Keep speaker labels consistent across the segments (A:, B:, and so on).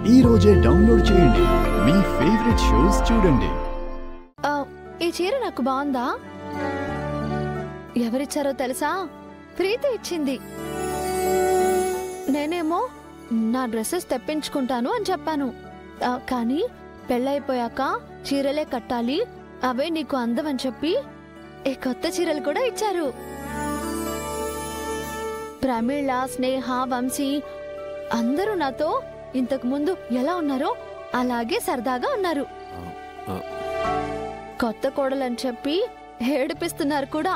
A: ఈ రోజే డౌన్లోడ్ చేయండి. మీ ఫేవరెట్ షోస్ చూడండి.
B: ఈ చీర నాకు బాగుందా? ఎవరిచ్చారో తెలుసా? ప్రీతి ఇచ్చింది. నేనేమో నా డ్రెస్సెస్ తెప్పించుకుంటాను అని చెప్పాను. కానీ పెళ్ళైపోయాక చీరలే కట్టాలి, అవే నీకు అందం అని చెప్పి ఈ కొత్త చీరలు కూడా ఇచ్చారు. ప్రమీళ, స్నేహ, వంశీ అందరూ నాతో ఇంతకు ముందు ఎలా ఉన్నారో అలాగే సరదాగా ఉన్నారు. కొత్త కోడలని చెప్పి ఏడిపిస్తున్నారు కూడా.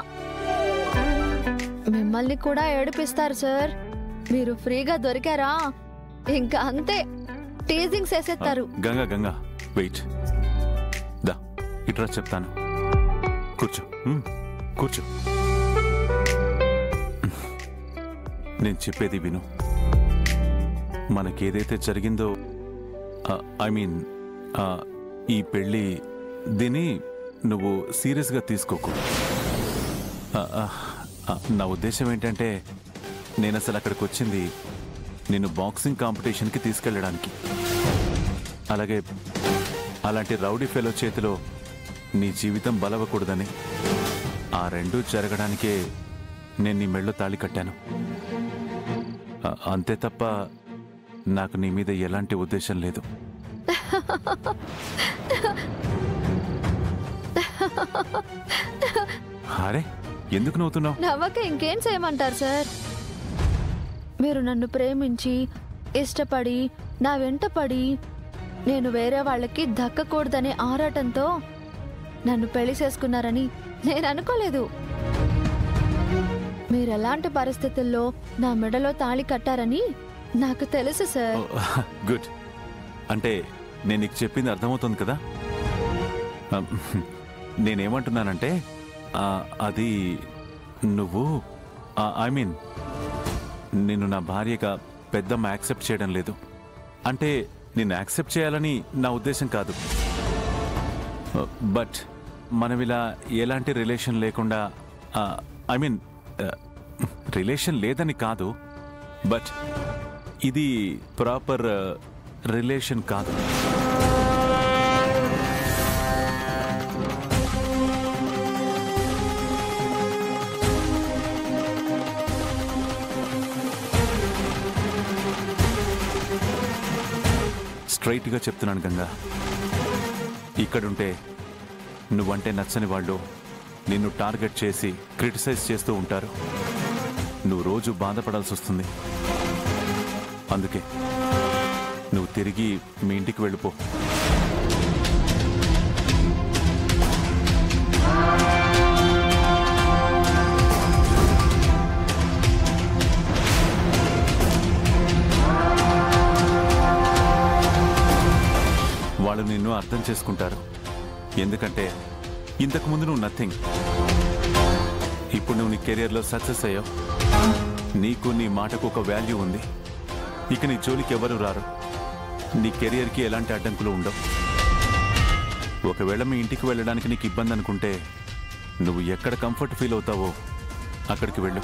B: మిమ్మల్ని కూడా ఏడిపిస్తారు సార్. మీరు ఫ్రీగా దొరికారా ఇంకా అంతే, టీజింగ్ చేసేస్తారు.
C: గంగా గంగా వెయిట్, దా ఇట్రా చెప్తాను. కూర్చో కూర్చో. నేను చెప్పేది విను. మనకేదైతే జరిగిందో, ఐ మీన్ ఈ పెళ్ళి, దీన్ని నువ్వు సీరియస్గా తీసుకోకు. నా ఉద్దేశం ఏంటంటే, నేను అసలు అక్కడికి వచ్చింది నిన్ను బాక్సింగ్ కాంపిటీషన్కి తీసుకెళ్ళడానికి. అలాగే అలాంటి రౌడీ ఫెలో చేతిలో నీ జీవితం బలవకూడదని. ఆ రెండూ జరగడానికే నేను నీ మెళ్ళో తాళి కట్టాను. అంతే తప్ప నాకు నీ మీద ఎలాంటి ఉద్దేశం లేదు. అరే ఎందుకు నవ్వుతున్నావు?
B: నవ్వక ఇంకేం చేయమంటారు సార్? మీరు నన్ను ప్రేమించి ఇష్టపడి నా వెంట పడి నేను వేరే వాళ్ళకి దక్కకూడదనే ఆరాటంతో నన్ను పెళ్లి చేసుకున్నారని నేను అనుకోలేదు. మీరెలాంటి పరిస్థితుల్లో నా మెడలో తాళి కట్టారని నాకు తెలుసు సార్.
C: గుడ్. అంటే నేను నీకు చెప్పింది అర్థమవుతుంది కదా? నేనేమంటున్నానంటే, అది నువ్వు, ఐ మీన్ నిన్ను నా భార్యగా పెద్దమ్మ యాక్సెప్ట్ చేయడం లేదు. అంటే నిన్ను యాక్సెప్ట్ చేయాలని నా ఉద్దేశం కాదు. బట్ మనం ఇలా ఎలాంటి రిలేషన్ లేకుండా, ఐ మీన్ రిలేషన్ లేదని కాదు, బట్ ఇది ప్రాపర్ రిలేషన్ కాదు. స్ట్రైట్గా చెప్తున్నాను గంగా, ఇక్కడుంటే నువ్వంటే నచ్చని వాళ్ళు నిన్ను టార్గెట్ చేసి క్రిటిసైజ్ చేస్తూ ఉంటారు. నువ్వు రోజు బాధపడాల్సి వస్తుంది. అందుకే నువ్వు తిరిగి మీ ఇంటికి వెళ్ళిపో. వాళ్ళు నిన్ను అర్థం చేసుకుంటారు. ఎందుకంటే ఇంతకుముందు నువ్వు నథింగ్. ఇప్పుడు నువ్వు నీ కెరియర్లో సక్సెస్ అయ్యావు. నీకు నీ మాటకు ఒక వాల్యూ ఉంది. ఇక నీ జోలికి ఎవరు రారు. నీ కెరియర్కి ఎలాంటి అడ్డంకులు ఉండవు. ఒకవేళ మీ ఇంటికి వెళ్ళడానికి నీకు ఇబ్బంది అనుకుంటే, నువ్వు ఎక్కడ కంఫర్ట్ ఫీల్ అవుతావో అక్కడికి వెళ్ళు.